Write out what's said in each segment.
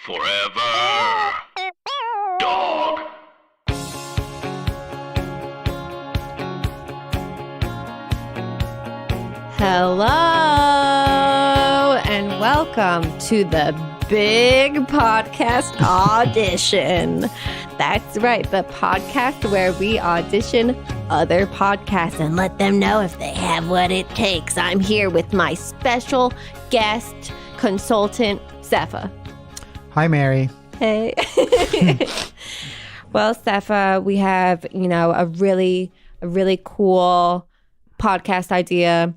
Forever. Dog. Hello and welcome to the big podcast Audition. That's right, the podcast where we audition other podcasts and let them know if they have what it takes. I'm here with my special guest consultant, Sefa. Hi, Mary. Hey. Well, Sefa, we have, a really cool podcast idea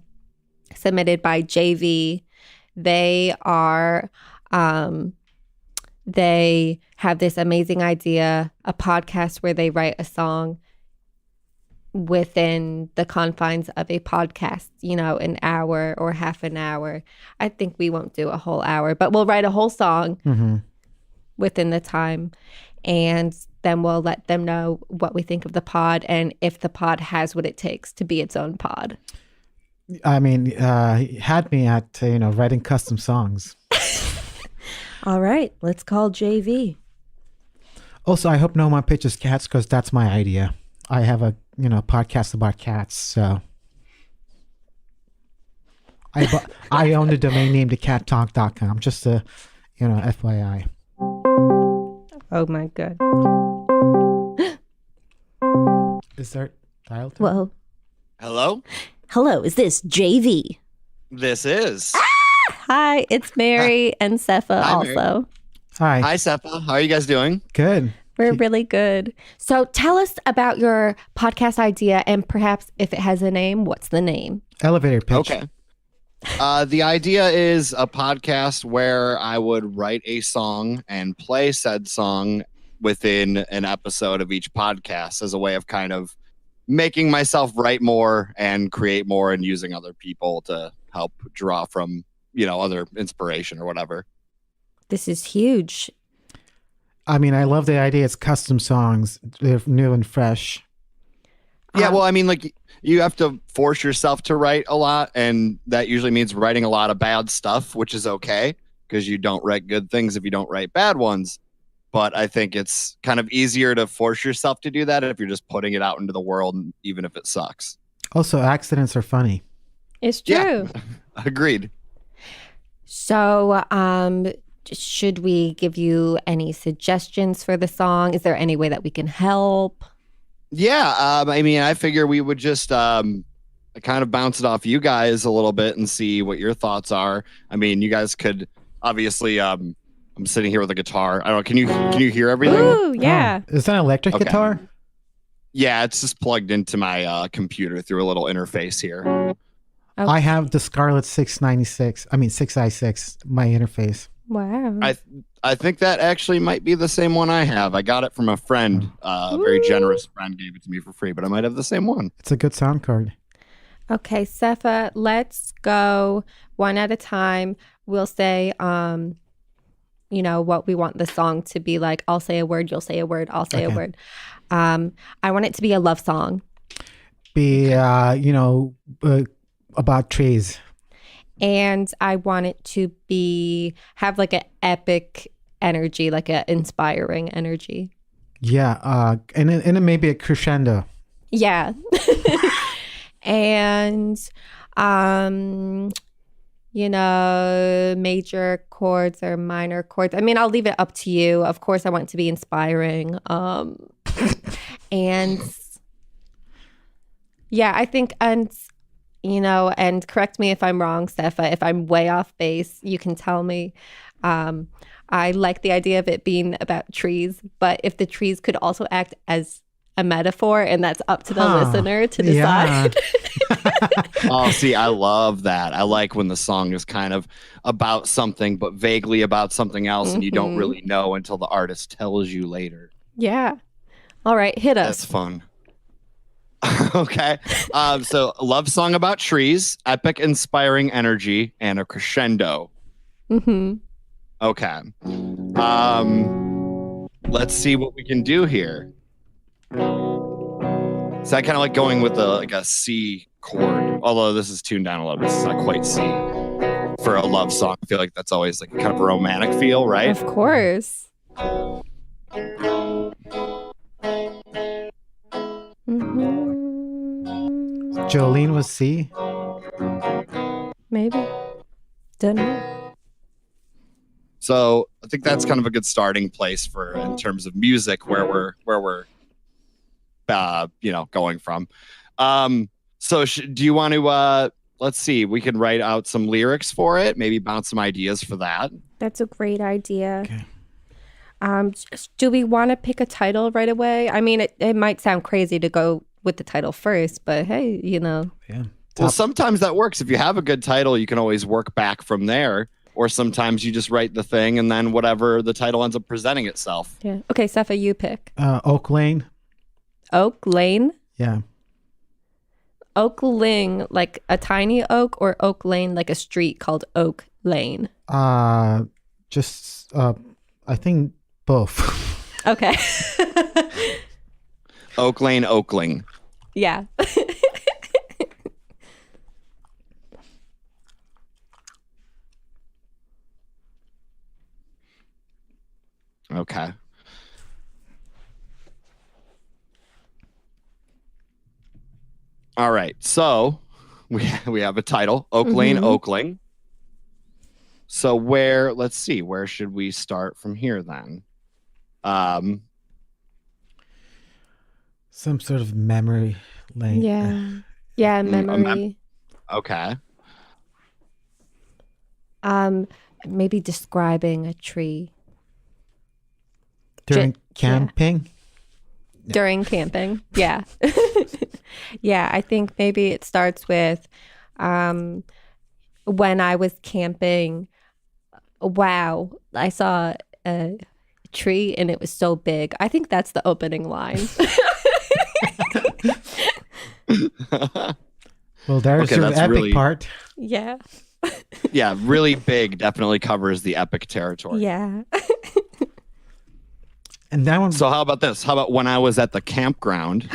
submitted by JV. They have this amazing idea, a podcast where they write a song within the confines of a podcast, an hour or half an hour. I think we won't do a whole hour, but we'll write a whole song within the time. And then we'll let them know what we think of the pod and if the pod has what it takes to be its own pod. I mean, he had me at, writing custom songs. All right, let's call JV. Also, I hope no one pitches cats because that's my idea. I have a, podcast about cats, so. I own the domain name thecattalk.com, just a, FYI. Oh my God. Is there dial tone? Well, Hello, is this JV? this is. Hi, it's Mary and Sefa Hi, also. Hi. Hi, Sefa. How are you guys doing? Good. We're really good. So tell us about your podcast idea and perhaps if it has a name, what's the name? Elevator pitch. Okay. The idea is a podcast where I would write a song and play said song within an episode of each podcast as a way of kind of making myself write more and create more and using other people to help draw from, other inspiration or whatever. This is huge. I mean, I love the idea. It's custom songs. They're new and fresh. Yeah, well, I mean, you have to force yourself to write a lot, and that usually means writing a lot of bad stuff, which is okay because you don't write good things if you don't write bad ones. But I think it's kind of easier to force yourself to do that if you're just putting it out into the world, even if it sucks. Also, accidents are funny. It's true. Yeah. Agreed. So, should we give you any suggestions for the song? Is there any way that we can help? Yeah, I mean, I figure we would just kind of bounce it off you guys a little bit and see what your thoughts are. I mean, you guys could obviously. I'm sitting here with a guitar. I don't know. Can you hear everything? Ooh, yeah. Oh, is that an electric Okay. guitar? Yeah, it's just plugged into my computer through a little interface here. Okay. I have the Scarlett 6i6, my interface. Wow. I think that actually might be the same one I have. I got it from a friend. A very generous friend gave it to me for free, but I might have the same one. It's a good sound card. Okay, Sefa, let's go one at a time. We'll say, what we want the song to be like. I'll say a word, you'll say a word, I'll say a Okay. word. I want it to be a love song. Be, about trees. And I want it to have like an epic energy, like an inspiring energy. Yeah, and it may be a crescendo. Yeah. And, major chords or minor chords. I mean, I'll leave it up to you. Of course, I want it to be inspiring. And yeah, I think, and correct me if I'm wrong, Sefa, if I'm way off base, you can tell me. I like the idea of it being about trees, but if the trees could also act as a metaphor, and that's up to the listener to decide. Oh, see, I love that. I like when the song is kind of about something, but vaguely about something else, and you don't really know until the artist tells you later. Yeah. All right, hit us. That's fun. Okay. So a love song about trees, epic inspiring energy, and a crescendo. Mm-hmm. Okay. Let's see what we can do here. So I kind of like going with a C chord, although this is tuned down a little bit. It's not quite C. for a love song. I feel like that's always like kind of a romantic feel, right? Of course. Jolene was C. Maybe. Don't know. So I think that's kind of a good starting place for in terms of music where we're going from. So do you want to let's see, we can write out some lyrics for it, maybe bounce some ideas for that. That's a great idea. Okay. Do we want to pick a title right away? I mean, it might sound crazy to go with the title first, but hey, Yeah. Well, sometimes that works. If you have a good title, you can always work back from there. Or sometimes you just write the thing and then whatever the title ends up presenting itself. Yeah. Okay, Sefa, you pick. Oak Lane. Oak Lane? Yeah. Oak Lane, like a tiny oak, or Oak Lane, like a street called Oak Lane? I think both. Okay. Oak Lane, Oakling. Yeah. Okay. All right. So we have a title, Oak Lane, Oakling. So let's see, where should we start from here then? Some sort of memory lane. Yeah. Yeah, memory. Okay. Maybe describing a tree. During camping? During camping. Yeah. Yeah, I think maybe it starts with when I was camping, wow, I saw a tree and it was so big. I think that's the opening line. Well, there's your that's epic really- part. Yeah. Yeah, really big definitely covers the epic territory. Yeah. And that one. So how about this? How about when I was at the campground?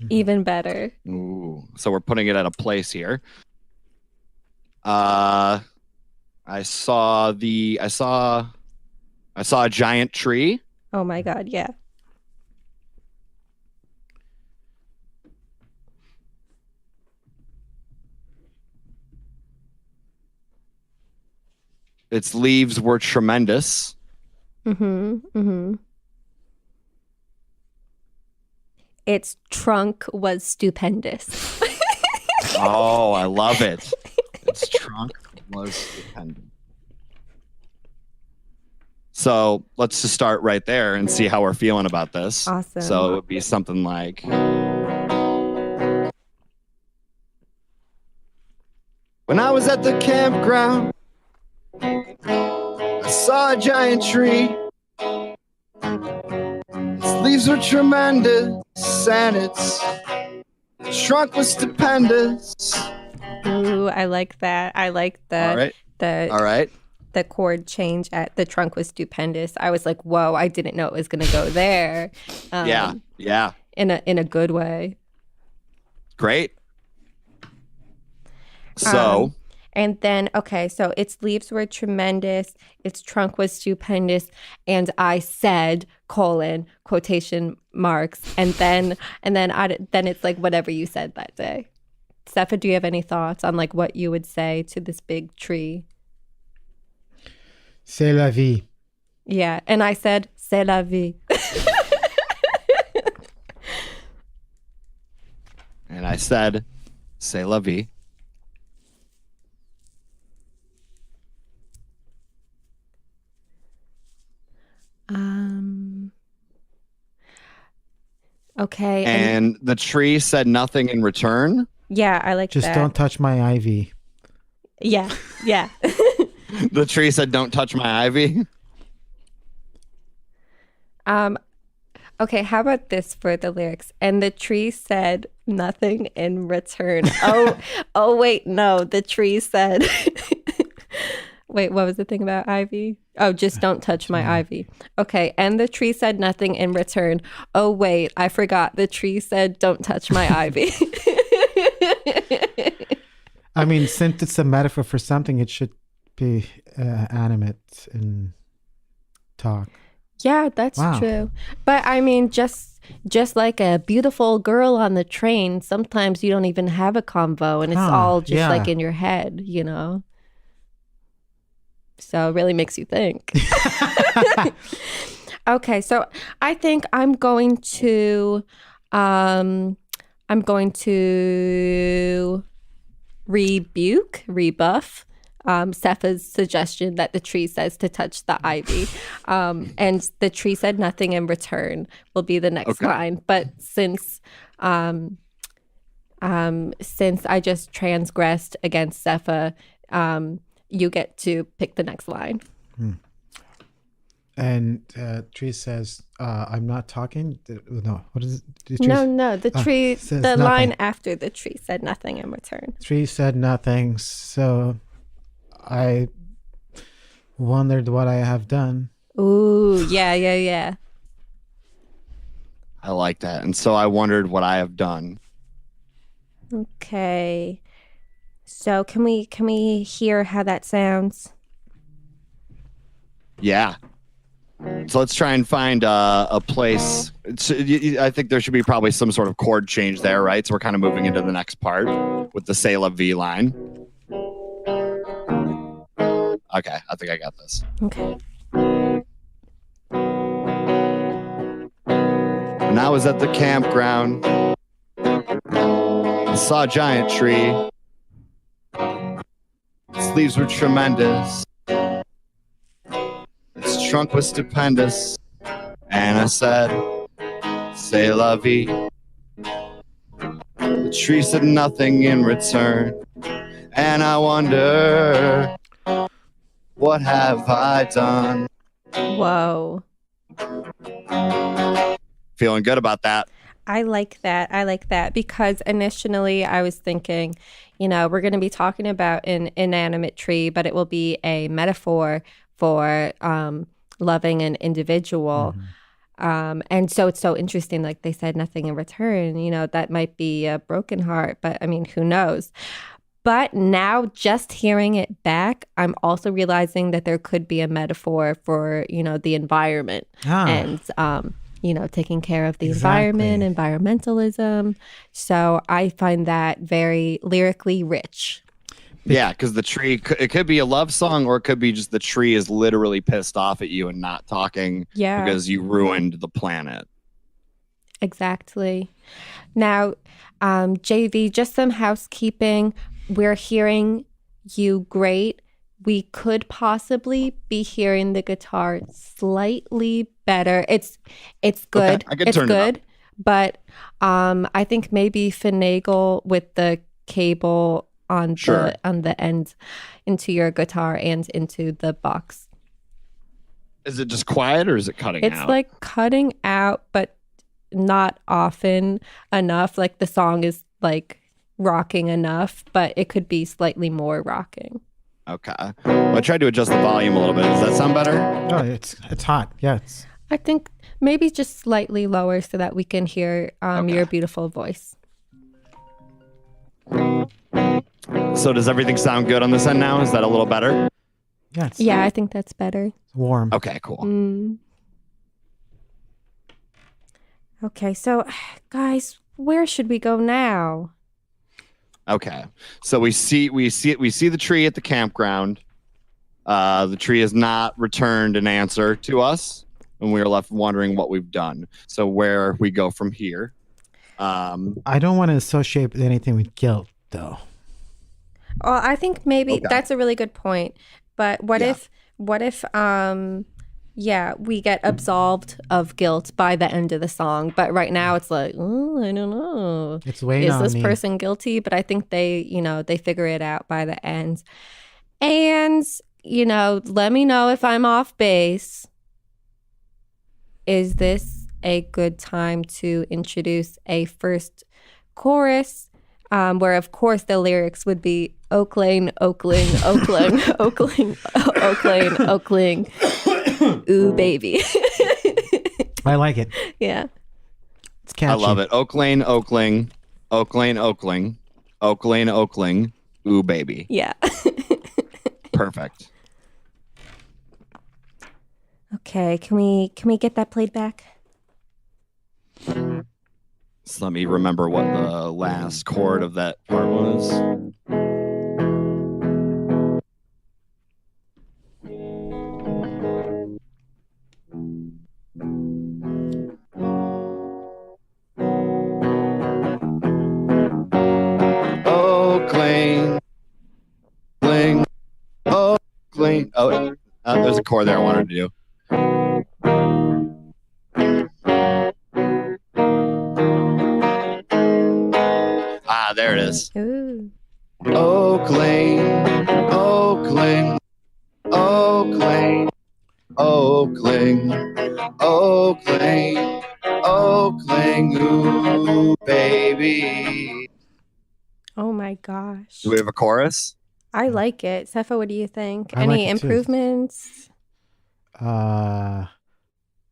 Even better. Ooh. So we're putting it at a place here. I saw a giant tree. Oh my God, yeah. Its leaves were tremendous. Its trunk was stupendous. Oh, I love it. Its trunk was stupendous. So let's just start right there and see how we're feeling about this. Awesome. So it would be something like, when I was at the campground, I saw a giant tree. Its leaves were tremendous and its trunk was stupendous. Ooh, I like that. I like All right. All right. the chord change at the trunk was stupendous. I was like, whoa, I didn't know it was going to go there. Yeah. In a good way. Great. So, and then, okay, so its leaves were tremendous, its trunk was stupendous, and I said, quotation marks, and then it's like whatever you said that day. Sefa, do you have any thoughts on like what you would say to this big tree? C'est la vie. Yeah, and I said, c'est la vie. and I said, c'est la vie. Okay. And the tree said nothing in return. Yeah, I like Just that. don't touch my ivy. Yeah. The tree said, don't touch my ivy. Okay, how about this for the lyrics? And the tree said nothing in return. Oh wait, no. The tree said wait, what was the thing about ivy? Oh, just don't touch my ivy. Okay, and the tree said nothing in return. Oh wait, I forgot. The tree said don't touch my ivy. I mean, since it's a metaphor for something, it should be animate and talk. Yeah, that's Wow. true. But I mean, just like a beautiful girl on the train, sometimes you don't even have a convo and it's all just yeah. like in your head, you know? So it really makes you think. Okay, so I think I'm going to rebuff Sefa's suggestion that the tree says to touch the ivy. And the tree said nothing in return will be the next line. But since I just transgressed against Sefa, you get to pick the next line. And tree says, "I'm not talking." No, what is it? No. The tree, says the nothing. line after the tree said nothing in return. Tree said nothing, so I wondered what I have done. Ooh, yeah. I like that. And so I wondered what I have done. Okay. So can we hear how that sounds? Yeah. So let's try and find a place. I think there should be probably some sort of chord change there, right? So we're kind of moving into the next part with the C'est la vie line. Okay, I think I got this. Okay. When I was at the campground, I saw a giant tree. Its leaves were tremendous. Its trunk was stupendous. And I said, C'est la vie. The tree said nothing in return. And I wonder, what have I done? Whoa. Feeling good about that. I like that because initially I was thinking, we're going to be talking about an inanimate tree, but it will be a metaphor for loving an individual. And so it's so interesting. Like they said, nothing in return, that might be a broken heart, but I mean, who knows? But now just hearing it back, I'm also realizing that there could be a metaphor for, the environment and, taking care of the environment, environmentalism. So I find that very lyrically rich. Yeah, because the tree, it could be a love song or it could be just the tree is literally pissed off at you and not talking because you ruined the planet. Exactly. Now, JV, just some housekeeping. We're hearing you great. We could possibly be hearing the guitar slightly better. It's good. Okay, I can it's turn good. it up. But I think maybe finagle with the cable on the end into your guitar and into the box. Is it just quiet or is it cutting out? It's like cutting out, but not often enough. Like the song is like rocking enough, but it could be slightly more rocking. Okay. Well, I tried to adjust the volume a little bit. Does that sound better? Oh, it's hot. Yeah. I think maybe just slightly lower so that we can hear your beautiful voice. So does everything sound good on this end now? Is that a little better? Yeah. Yeah, I think that's better. It's warm. Okay, cool. Okay, so guys, where should we go now? Okay. So we see the tree at the campground. The tree has not returned an answer to us, and we are left wondering what we've done. So where we go from here. I don't want to associate anything with guilt, though. Well, I think maybe that's a really good point. But what if we get absolved of guilt by the end of the song, but right now it's like, oh, I don't know. It's weighing on me. Is this person guilty? But I think they figure it out by the end. And, let me know if I'm off base. Is this a good time to introduce a first chorus? Where of course the lyrics would be Oakling, Oakling, Oakling, Oakling, Oakling, Oakling. Ooh, baby. I like it. Yeah. It's catchy. I love it. Oakling, Oakling, Oakling, Oakling, Oakling, Oakling, Ooh, baby. Yeah. Perfect. Okay, can we get that played back? So let me remember what the last chord of that part was. Oh, cling, cling, oh, cling. Oh, there's a chord there I wanted to do. Ah, there it is. Ooh. Oh, cling, oh, cling, oh, cling, oh, cling, oh, cling, oh, cling, ooh, baby. Oh my gosh. Do we have a chorus? I like it. Sefa, what do you think? I Any like it too. improvements?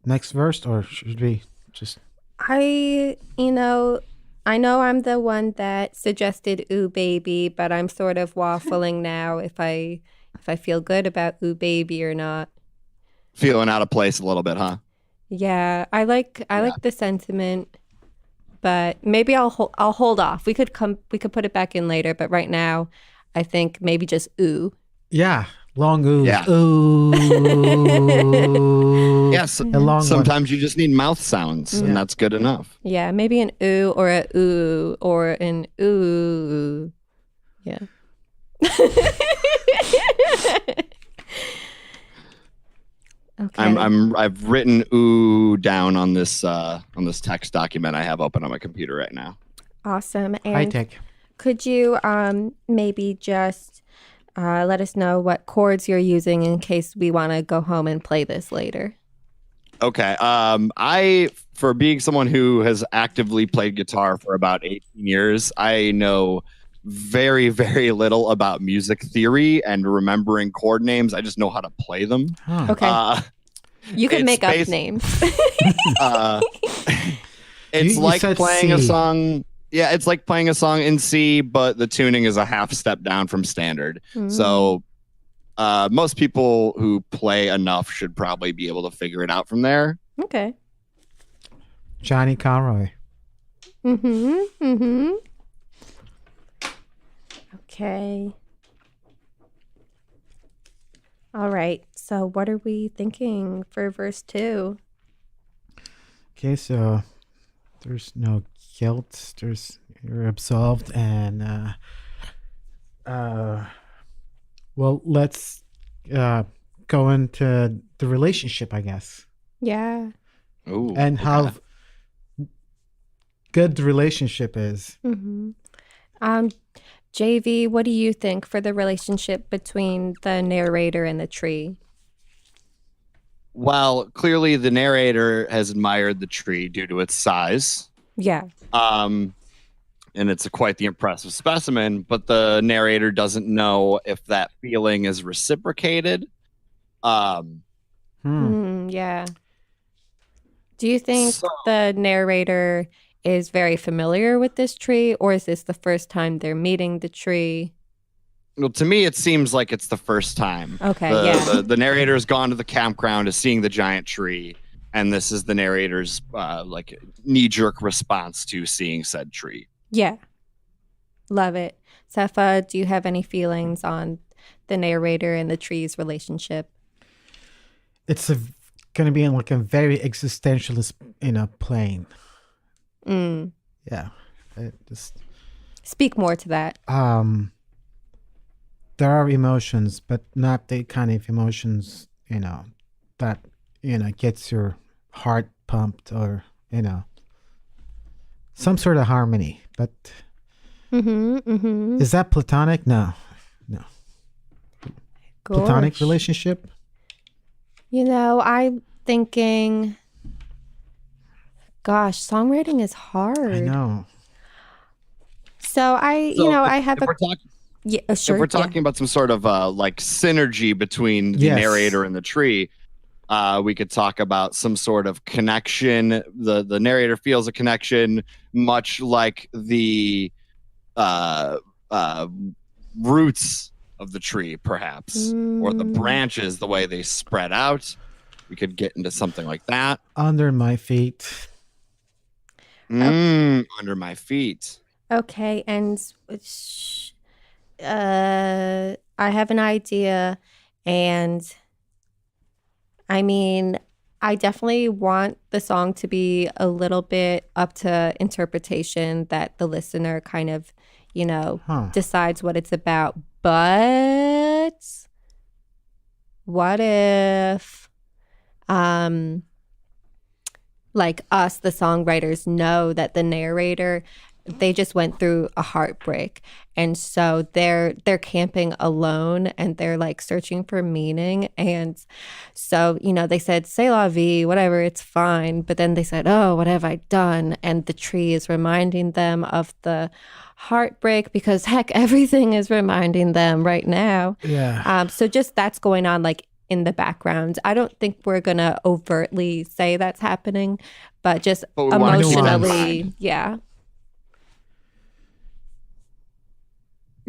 Next verse, or should we just? I know I'm the one that suggested ooh baby, but I'm sort of waffling now if I feel good about ooh baby or not. Feeling out of place a little bit, huh? Yeah, I like the sentiment, but maybe I'll hold off. We could put it back in later, but right now I think maybe just ooh. Yeah, long oohs. Yeah. Ooh. Yes. A long Sometimes you just need mouth sounds, and that's good enough. Yeah, maybe an ooh or a ooh or an ooh. Yeah. Okay. I've written ooh down on this text document I have open on my computer right now. Awesome. High And tech. could you maybe just let us know what chords you're using in case we want to go home and play this later? Okay. For being someone who has actively played guitar for about 18 years, I know very, very little about music theory and remembering chord names. I just know how to play them. Huh. Okay. You could it's make up basi- names. It's You like said playing a C. song. Yeah, it's like playing a song in C, but the tuning is a half step down from standard. So most people who play enough should probably be able to figure it out from there. Okay. Johnny Conroy. Mm-hmm. Okay. All right. So what are we thinking for verse 2? Okay, so there's no guilt. You're absolved, and well, let's go into the relationship, I guess, Yeah. Ooh, and okay. how good the relationship is. Mm-hmm. JV, what do you think for the relationship between the narrator and the tree? Well, clearly the narrator has admired the tree due to its size. Yeah. And it's quite the impressive specimen, but the narrator doesn't know if that feeling is reciprocated. Yeah. Do you think the narrator is very familiar with this tree, or is this the first time they're meeting the tree? Well, to me, it seems like it's the first time. Okay, The narrator has gone to the campground, is seeing the giant tree, and this is the narrator's like knee-jerk response to seeing said tree. Yeah. Love it. Sefa, do you have any feelings on the narrator and the tree's relationship? It's going to be in like a very existentialist, plane. Yeah. Speak more to that. There are emotions, but not the kind of emotions, that, gets your heart pumped, or, some sort of harmony. But is that platonic? No. Platonic Gosh. relationship? I'm thinking, gosh, songwriting is hard. I know. So I have If we're talking about some sort of like synergy between the narrator and the tree, we could talk about some sort of connection. The narrator feels a connection, much like the roots of the tree, perhaps, or the branches, the way they spread out. We could get into something like that. Under my feet. Under my feet. Okay, and I have an idea, and I mean, I definitely want the song to be a little bit up to interpretation, that the listener kind of, decides what it's about. But what if, like us, the songwriters, know that the narrator, they just went through a heartbreak, and so they're camping alone, and they're like searching for meaning, and so they said c'est la vie, whatever, it's fine, but then they said, oh, what have I done? And the tree is reminding them of the heartbreak, because heck, everything is reminding them right now. So just that's going on like in the background. I don't think we're gonna overtly say that's happening, but just emotionally, yeah.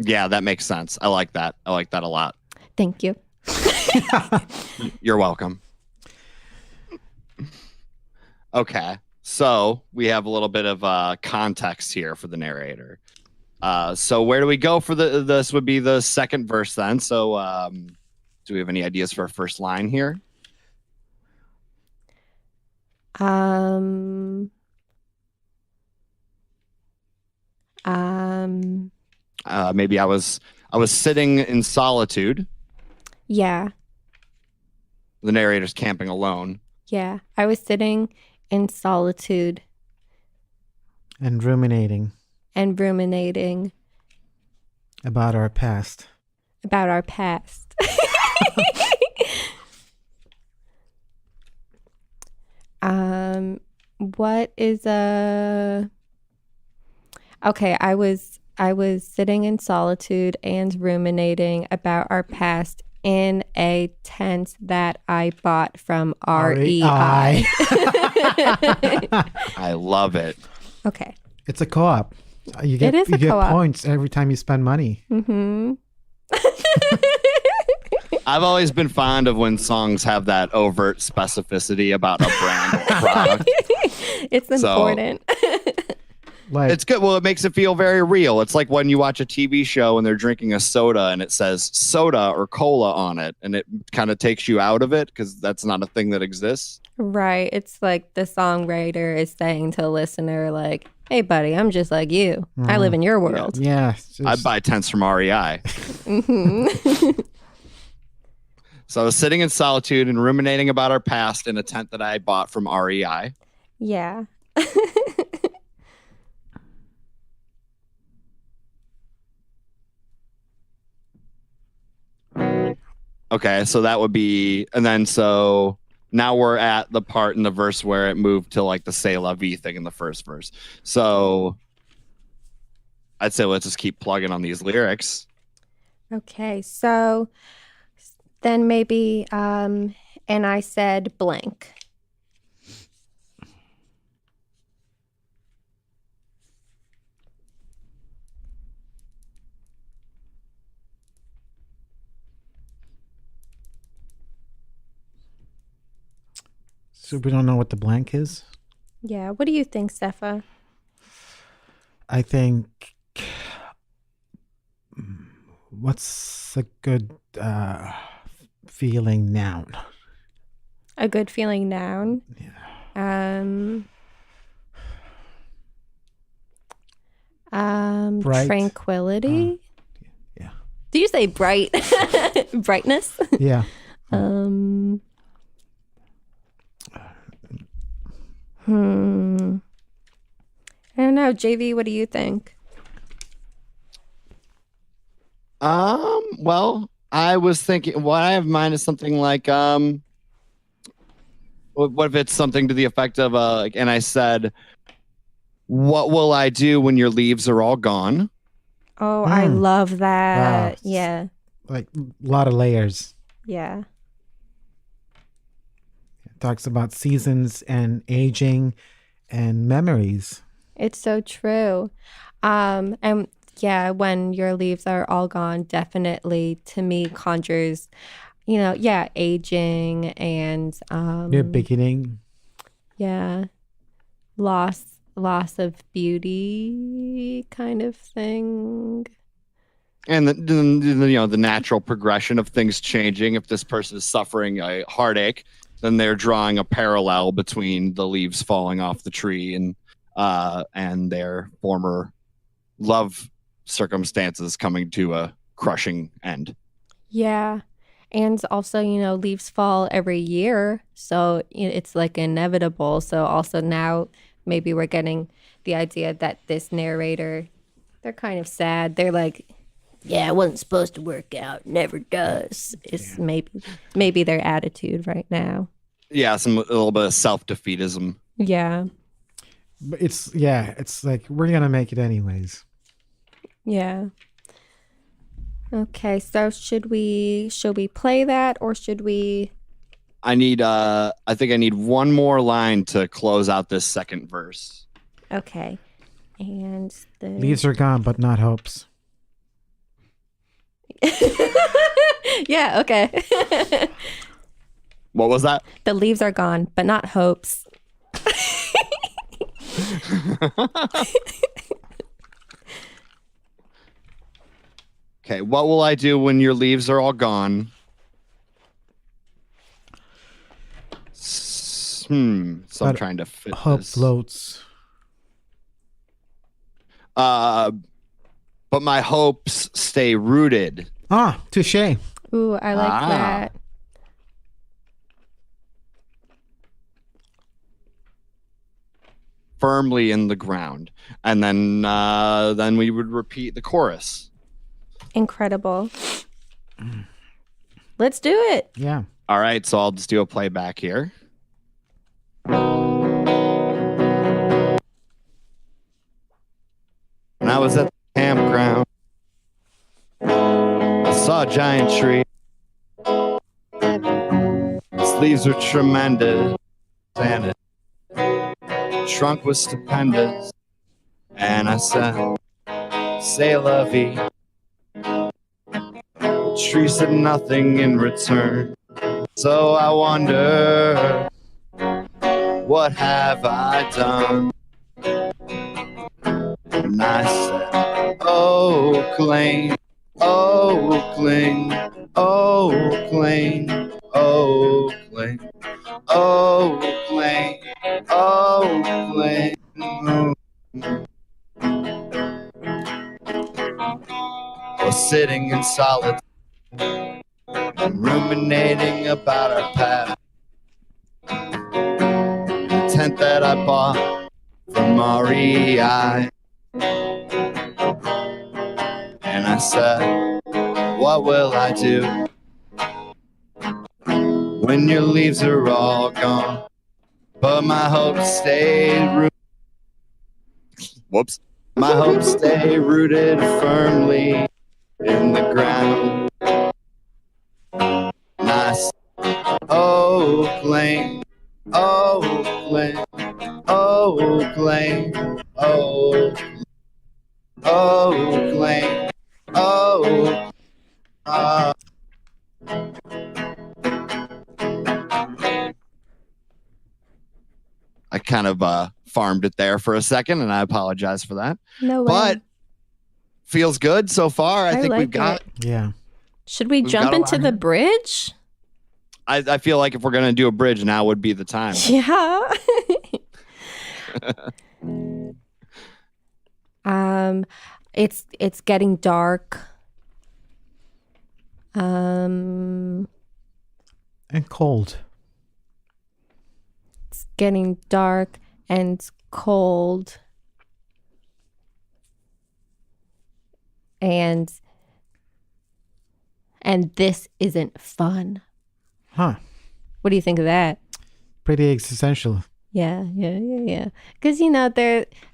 Yeah, that makes sense. I like that. I like that a lot. Thank you. You're welcome. Okay. So we have a little bit of context here for the narrator. So where do we go for this would be the second verse then. So do we have any ideas for our first line here? Maybe I was sitting in solitude. Yeah. The narrator's camping alone. Yeah. I was sitting in solitude. And ruminating. About our past. What is okay, I was sitting in solitude and ruminating about our past in a tent that I bought from REI. I love it. Okay. It's a co-op. You get points every time you spend money. Mm-hmm. I've always been fond of when songs have that overt specificity about a brand or product. It's important. Like, it's good. Well, it makes it feel very real. It's like when you watch a TV show and they're drinking a soda and it says soda or cola on it, and it kind of takes you out of it because that's not a thing that exists. Right. It's like the songwriter is saying to the listener, like, hey, buddy, I'm just like you. I live in your world. Yeah. I buy tents from REI. Mm-hmm. So I was sitting in solitude and ruminating about our past in a tent that I bought from REI. Yeah. Okay, so that would be, and then so now we're at the part in the verse where it moved to like the C'est la vie thing in the first verse. So I'd say let's just keep plugging on these lyrics. Okay, so then maybe, and I said blank. So we don't know what the blank is? Yeah, what do you think, Sefa? I think, what's a good feeling noun? A good feeling noun? Yeah. Bright. Tranquility? Yeah. Do you say bright? Brightness? Yeah. I don't know. JV, what do you think? Well, I was thinking what I have in mind is something like what if it's something to the effect of and I said, what will I do when your leaves are all gone? Oh, I love that. Wow. Yeah. Like a lot of layers. Yeah. It talks about seasons and aging and memories. It's so true. And Yeah, when your leaves are all gone, definitely to me conjures, aging and New beginning. yeah, loss of beauty kind of thing. And the natural progression of things changing. If this person is suffering a heartache, then they're drawing a parallel between the leaves falling off the tree and their former love circumstances coming to a crushing end. Yeah. And also, leaves fall every year. So it's like inevitable. So also now maybe we're getting the idea that this narrator, they're kind of sad. They're like, yeah, it wasn't supposed to work out. Never does. It's maybe their attitude right now. Yeah, a little bit of self-defeatism. Yeah. But it's like we're gonna make it anyways. Yeah. Okay, so should we play that or should we? I think I need one more line to close out this second verse. Okay. And the Leaves are gone, but not hopes. Yeah, okay. What was that? The leaves are gone, but not hopes. Okay, what will I do when your leaves are all gone? So I'm But trying to fit Hope this. floats. But my hopes stay rooted. Ah, touche. Ooh, I like that. Firmly in the ground. And then we would repeat the chorus. Incredible. Let's do it. Yeah. All right, so I'll just do a playback here. When I was at the campground, I saw a giant tree. Its leaves were tremendous, and its trunk was stupendous. And I said, "C'est la vie." The tree said nothing in return. So I wonder, what have I done? And I said, Oakland, Oakland, Oakland, Oakland, Oakland, Oakland. I was sitting in solitude, ruminating about our past. The tent that I bought from REI. And I said, what will I do when your leaves are all gone? But my hopes stay rooted. Whoops. My hopes stay rooted firmly in the ground. And I said, Oakland, Oakland, Oakland, Oakland, Oakland, Oakland. I kind of farmed it there for a second, and I apologize for that. No way. But feels good so far. I think like we've got. Yeah. Should we We've jump got a into lot the here. bridge? I feel like if we're gonna do a bridge, now would be the time. Yeah. It's getting dark. And cold. It's getting dark and cold. And this isn't fun. Huh. What do you think of that? Pretty existential. Yeah. Because,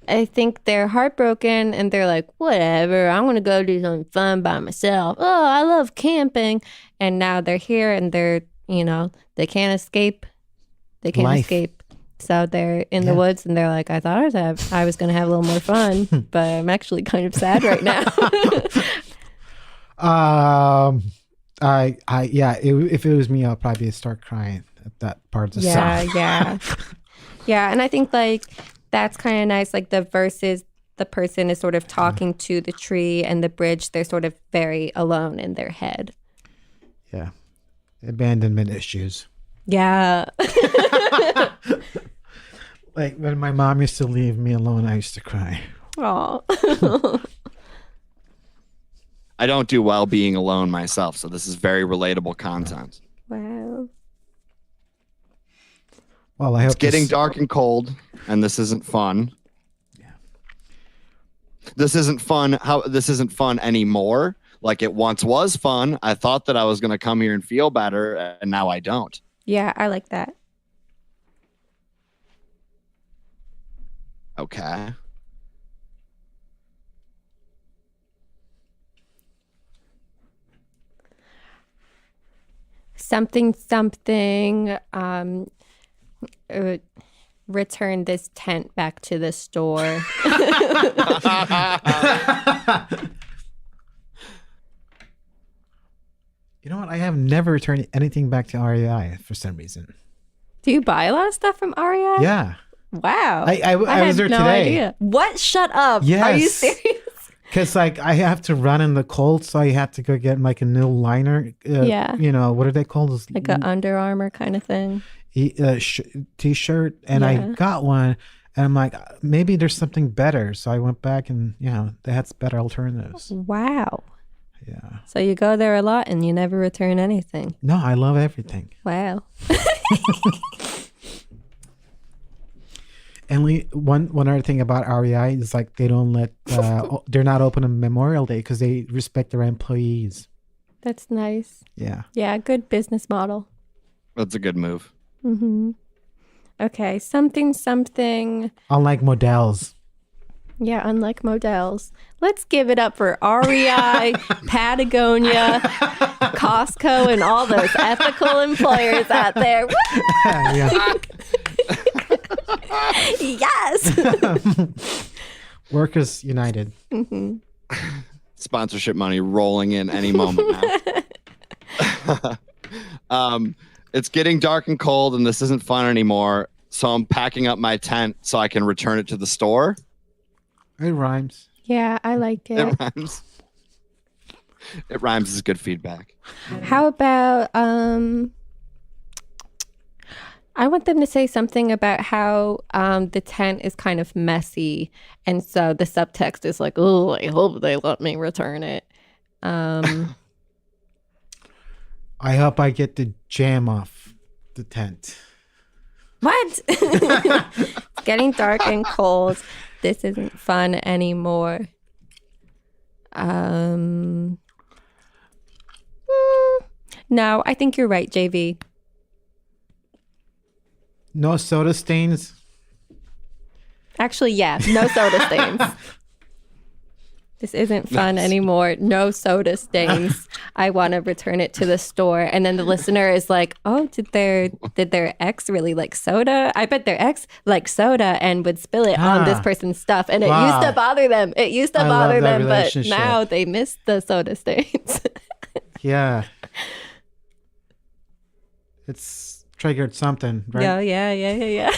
I think they're heartbroken and they're like, whatever, I'm going to go do something fun by myself. Oh, I love camping. And now they're here and they're, they can't escape. They can't Life. escape So they're in the woods and they're like, I thought I was going to have a little more fun, but I'm actually kind of sad right now. If it was me, I'll probably start crying at that part of the song. Yeah. And I think like that's kind of nice. Like the verses, the person is sort of talking to the tree, and the bridge, they're sort of very alone in their head. Yeah. Abandonment issues. Yeah. Like when my mom used to leave me alone, I used to cry. Aw. I don't do well being alone myself, so this is very relatable content. Wow. Well, I hope it's getting dark and cold, and this isn't fun. Yeah. This isn't fun. This isn't fun anymore. Like it once was fun. I thought that I was going to come here and feel better, and now I don't. Yeah, I like that. Okay. Something. Return this tent back to the store. You know what? I have never returned anything back to REI for some reason. Do you buy a lot of stuff from REI? Yeah. Wow. I was there no today. Idea. What? Shut up. Yes. Are you serious? Because like I have to run in the cold, so I had to go get like a new liner. Yeah. You know, what are they called? Those Like an Under Armour kind of thing. T-shirt, and I got one, and I'm like, maybe there's something better. So I went back, and they had better alternatives. Wow. Yeah. So you go there a lot, and you never return anything. No, I love everything. Wow. And one other thing about REI is like they don't let they're not open on Memorial Day because they respect their employees. That's nice. Yeah. Yeah, good business model. That's a good move. Mm-hmm. Okay, something. Unlike Models. Yeah, unlike Models. Let's give it up for REI, Patagonia, Costco, and all those ethical employers out there. Woo! Yeah. Yes. Workers United. Mm-hmm. Sponsorship money rolling in any moment now. It's getting dark and cold, and this isn't fun anymore. So I'm packing up my tent so I can return it to the store. It rhymes. Yeah, I like it. It rhymes. It rhymes is good feedback. How about I want them to say something about how the tent is kind of messy, and so the subtext is like, "Oh, I hope they let me return it." I hope I get the jam off the tent. What? It's getting dark and cold. This isn't fun anymore. No, I think you're right, JV. No soda stains. Actually, yeah, no soda stains. This isn't fun anymore. No soda stains. I want to return it to the store. And then the listener is like, "Oh, did their ex really like soda? I bet their ex liked soda and would spill it on this person's stuff, and it used to bother them. It used to bother them, but now they miss the soda stains." Yeah. It's triggered something, right? Yeah.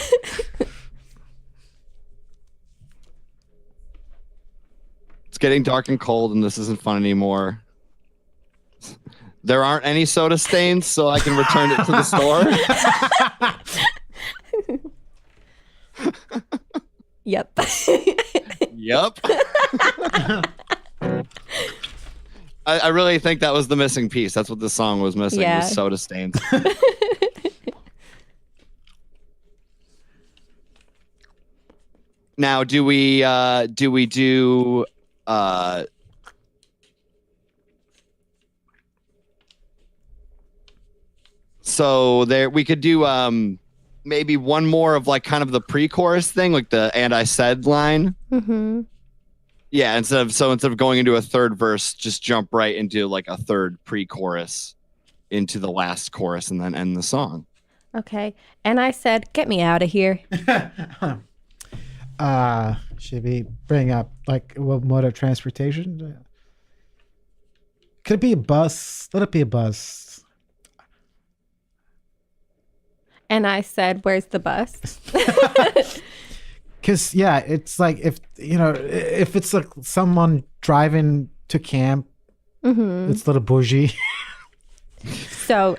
It's getting dark and cold, and this isn't fun anymore. There aren't any soda stains, so I can return it to the store. Yep. Yep. I really think that was the missing piece. That's what the song was missing, was soda stains. Now, do we do so there we could do maybe one more of like kind of the pre-chorus thing, like the "and I said" line. Mm-hmm. Yeah, instead of going into a third verse, just jump right into like a third pre-chorus into the last chorus and then end the song. Okay. And I said, get me out of here. Should we bring up like what mode of transportation? Could it be a bus? Let it be a bus. And I said, where's the bus? Because yeah, it's like if it's like someone driving to camp, it's a little bougie. So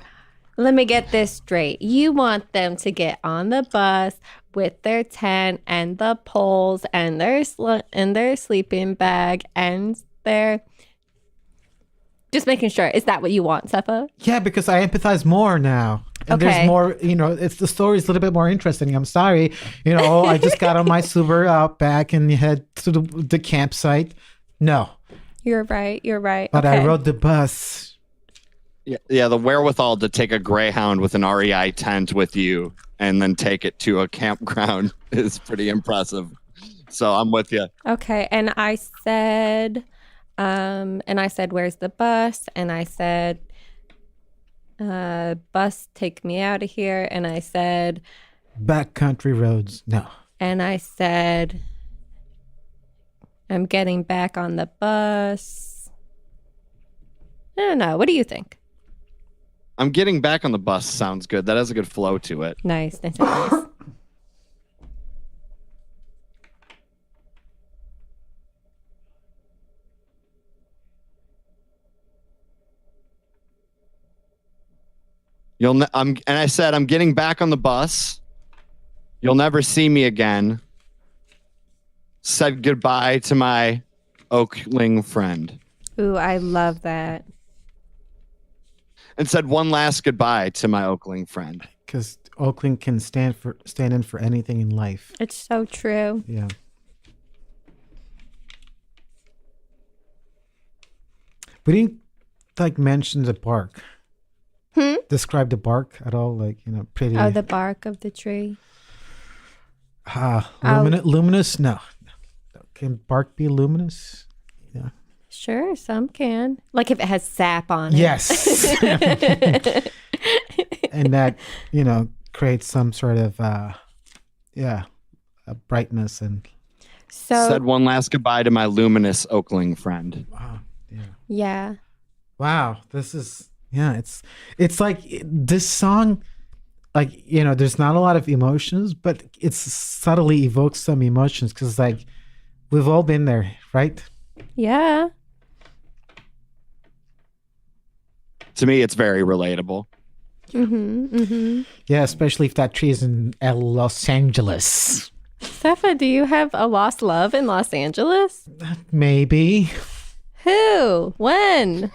let me get this straight. You want them to get on the bus with their tent and the poles and their sleeping bag and their... Just making sure. Is that what you want, Sefa? Yeah, because I empathize more now. And there's more, it's the story's a little bit more interesting. I'm sorry. I just got on my Subaru Outback and head to the campsite. No. You're right. But I rode the bus. Yeah, the wherewithal to take a Greyhound with an REI tent with you and then take it to a campground is pretty impressive. So I'm with you. Okay, and I said, where's the bus? And I said, bus, take me out of here. And I said, backcountry roads. No. And I said, I'm getting back on the bus. I don't know. What do you think? I'm getting back on the bus sounds good. That has a good flow to it. Nice. And I said, I'm getting back on the bus. You'll never see me again. Said goodbye to my Oakling friend. Ooh, I love that. And said one last goodbye to my Oakling friend. Because Oakling can stand in for anything in life. It's so true. Yeah. We didn't mention the bark. Describe the bark at all? Pretty. Oh, the bark of the tree. Luminous? No. Can bark be luminous? Yeah. Sure, some can. Like if it has sap on it. Yes. And that, creates some sort of, a brightness and. So said one last goodbye to my luminous Oakling friend. Wow. Yeah. Yeah. Wow. This is. Yeah, it's like this song, there's not a lot of emotions, but it subtly evokes some emotions because, we've all been there, right? Yeah. To me, it's very relatable. Yeah, especially if that tree is in Los Angeles. Sefa, do you have a lost love in Los Angeles? Maybe. Who? When?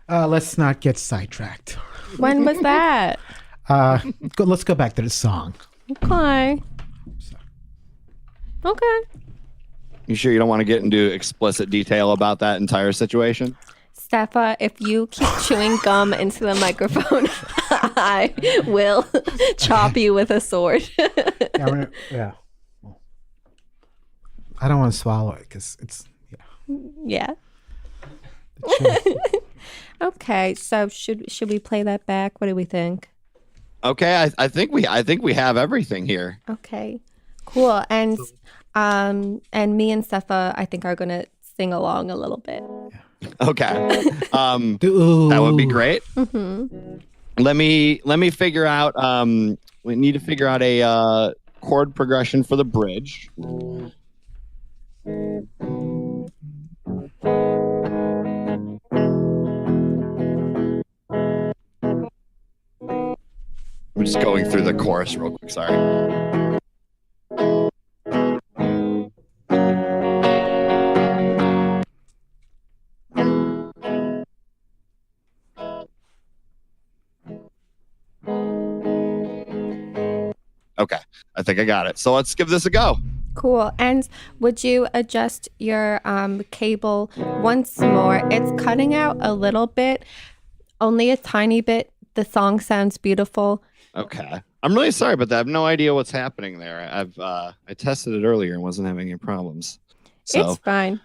Let's not get sidetracked. When was that? Let's go back to the song. Okay. You sure you don't want to get into explicit detail about that entire situation? Sefa, if you keep chewing gum into the microphone, I will chop you with a sword. Yeah. I don't want to swallow it because it's. Yeah. Okay, so should we play that back? What do we think? Okay, I think we have everything here. Okay, cool. And me and Sefa, I think, are gonna sing along a little bit. Okay, that would be great. Let me figure out. We need to figure out a chord progression for the bridge. I'm just going through the chorus real quick. Sorry. Okay, I think I got it. So let's give this a go. Cool. And would you adjust your cable once more? It's cutting out a little bit, only a tiny bit. The song sounds beautiful. Okay. I'm really sorry about that. I have no idea what's happening there. I tested it earlier and wasn't having any problems. So It's fine.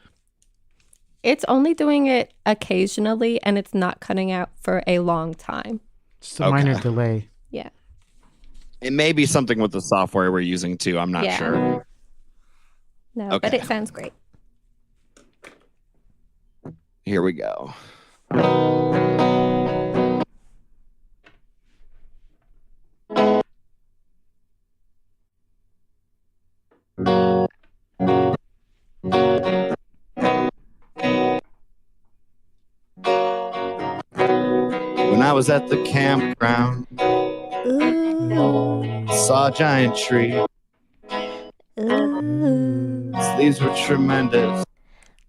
It's only doing it occasionally and it's not cutting out for a long time. Just a minor Okay. delay. Yeah. It may be something with the software we're using too. I'm not Yeah. sure. No, but Okay. it sounds great. Here we go. When I was at the campground, Ooh. saw a giant tree. Ooh. Its leaves were tremendous.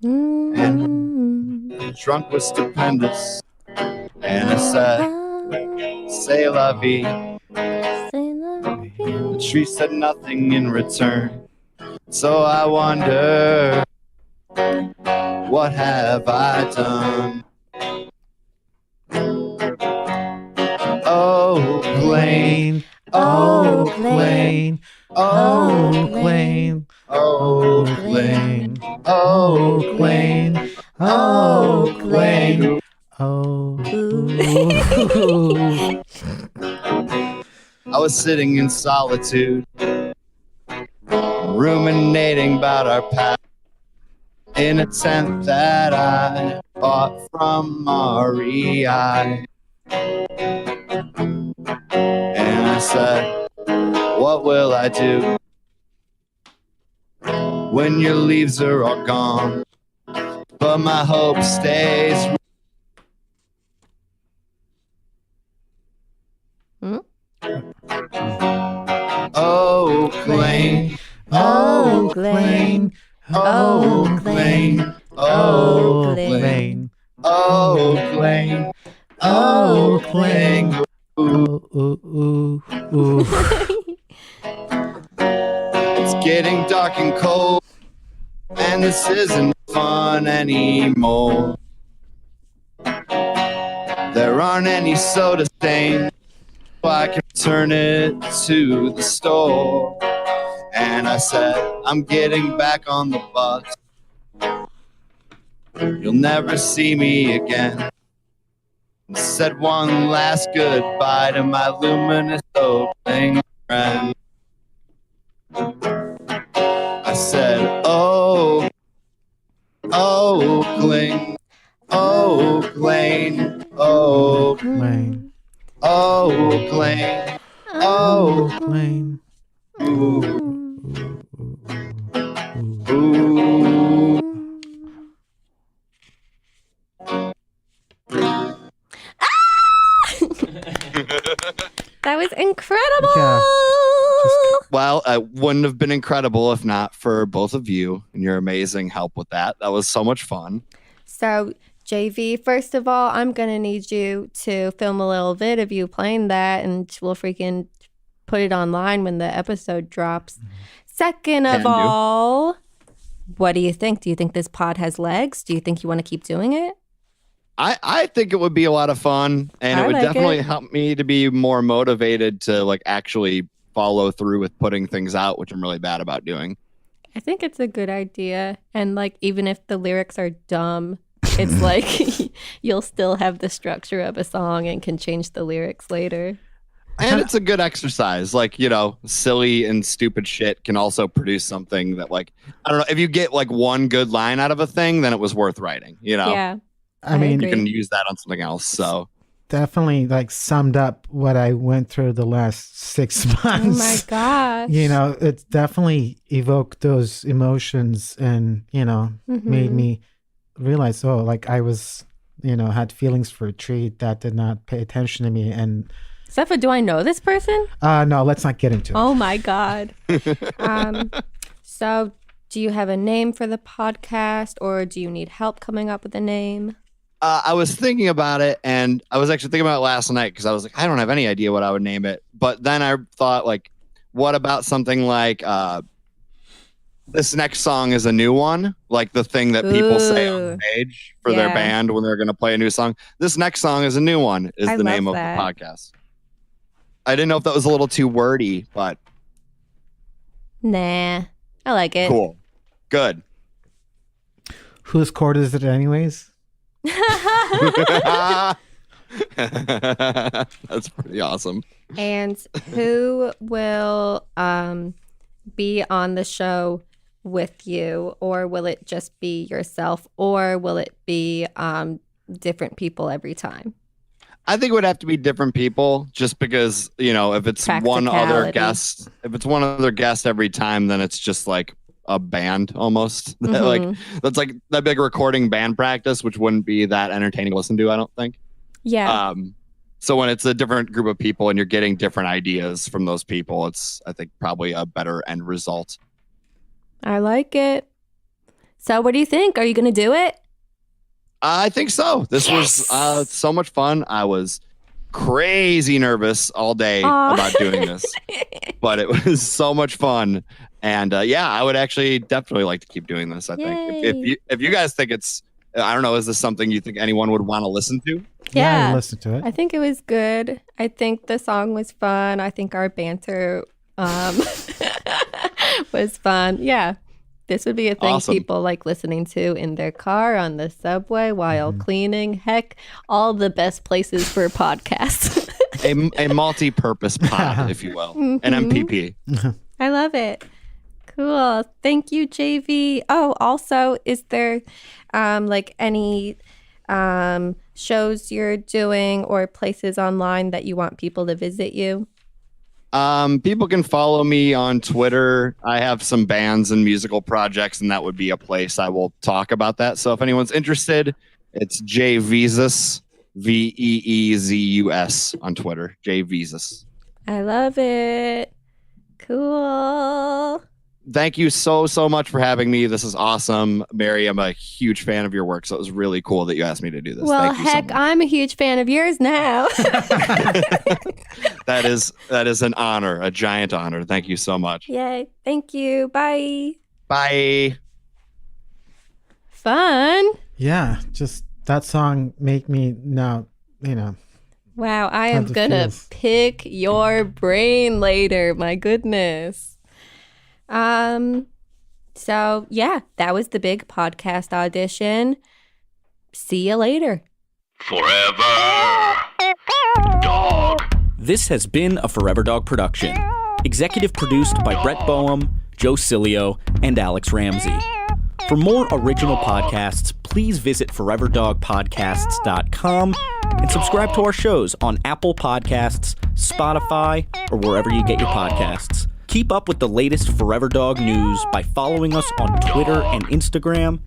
Mm. The trunk was stupendous. And I said, "C'est la vie." The tree said nothing in return. So I wonder, what have I done? Oh, plane, Oh, Oh, plane. oh, Oh, plane. oh, plane. oh, Oh, plane. Oh, Oh, plane. Oh. Ooh. I was sitting in solitude, ruminating about our past, in a tent that I bought from REI. And I said, what will I do when your leaves are all gone? But my hope stays. Oh, plane, Oh, plane. Oh, plane. oh, Oh, plane. oh, plane, oh, plane. Oh, ooh, ooh, ooh. It's getting dark and cold, and this isn't fun anymore. There aren't any soda stains, so I can turn it to the store. And I said, I'm getting back on the bus. You'll never see me again. I said one last goodbye to my luminous opening friend. I said, oh, Oakland, Oakland, Oakland, Plane. Oakland, oh, Plane. ooh, Ooh, ooh, ooh. ooh. That was incredible. Yeah. Well, it wouldn't have been incredible if not for both of you and your amazing help with that. That was so much fun. So, JV, first of all, I'm going to need you to film a little vid of you playing that, and we'll freaking put it online when the episode drops. Second of Can do. all, what do you think? Do you think this pod has legs? Do you think you want to keep doing it? I think it would be a lot of fun, and I it would like definitely it. help me to be more motivated to like actually follow through with putting things out, which I'm really bad about doing. I think it's a good idea. And like, even if the lyrics are dumb, it's like you'll still have the structure of a song and can change the lyrics later. And it's a good exercise. Like, you know, silly and stupid shit can also produce something that, like, I don't know, if you get like one good line out of a thing, then it was worth writing, you know? Yeah. I mean, agree. You can use that on something else. So definitely like summed up what I went through the last 6 months. Oh my gosh. You know, it definitely evoked those emotions and, you know, made Mhm. me realize, oh, like I was, you know, had feelings for a tree that did not pay attention to me. And Sefa, do I know this person? no, let's not get into it. Oh my God. So do you have a name for the podcast, or do you need help coming up with a name? I was thinking about it, and I was actually thinking about it last night because I was like, I don't have any idea what I would name it. But then I thought, like, what about something like this next song is a new one, like the thing that people say on Ooh. stage for their Yeah. band when they're going to play a new song. This next song is a new one is I the name love of that. the podcast. I didn't know if that was a little too wordy, but Nah, I like it. cool. Good. Whose chord is it anyways? That's pretty awesome. And who will be on the show with you, or will it just be yourself, or will it be different people every time? I think it would have to be different people, just because, if it's one other guest, every time, then it's just like a band almost. That's like that big recording band practice, which wouldn't be that entertaining to listen to, I don't think. Yeah. So when it's a different group of people and you're getting different ideas from those people, it's, I think, probably a better end result. I like it. So what do you think? Are you going to do it? I think so. This was so much fun. I was crazy nervous all day about doing this, but it was so much fun. And I would actually definitely like to keep doing this. I think if you guys think it's, I don't know, is this something you think anyone would want to listen to? Yeah, I listen to it. I think it was good. I think the song was fun. I think our banter was fun. Yeah. This would be a thing people like listening to in their car, on the subway, while cleaning. Heck, all the best places for podcasts. a multi-purpose pod, if you will. An MPP. I love it. Cool. Thank you, JV. Oh, also, is there like any shows you're doing or places online that you want people to visit you? People can follow me on Twitter. I have some bands and musical projects, and that would be a place I will talk about that. So if anyone's interested, it's JVezus, Veezus on Twitter. JVezus. I love it. Cool. Thank you so much for having me. This is awesome. Mary, I'm a huge fan of your work, so it was really cool that you asked me to do this. Well, heck, I'm a huge fan of yours now. That is an honor, a giant honor. Thank you so much. Yay. Thank you. Bye. Bye. Fun. Yeah, just that song make me now, Wow, I am gonna pick your brain later. My goodness. So yeah, that was the big podcast audition. See you later. Forever Dog. This has been a Forever Dog production. Executive produced by Brett Boehm, Joe Cilio, and Alex Ramsey. For more original podcasts, please visit foreverdogpodcasts.com and subscribe to our shows on Apple Podcasts, Spotify, or wherever you get your podcasts. Keep up with the latest Forever Dog news by following us on Twitter and Instagram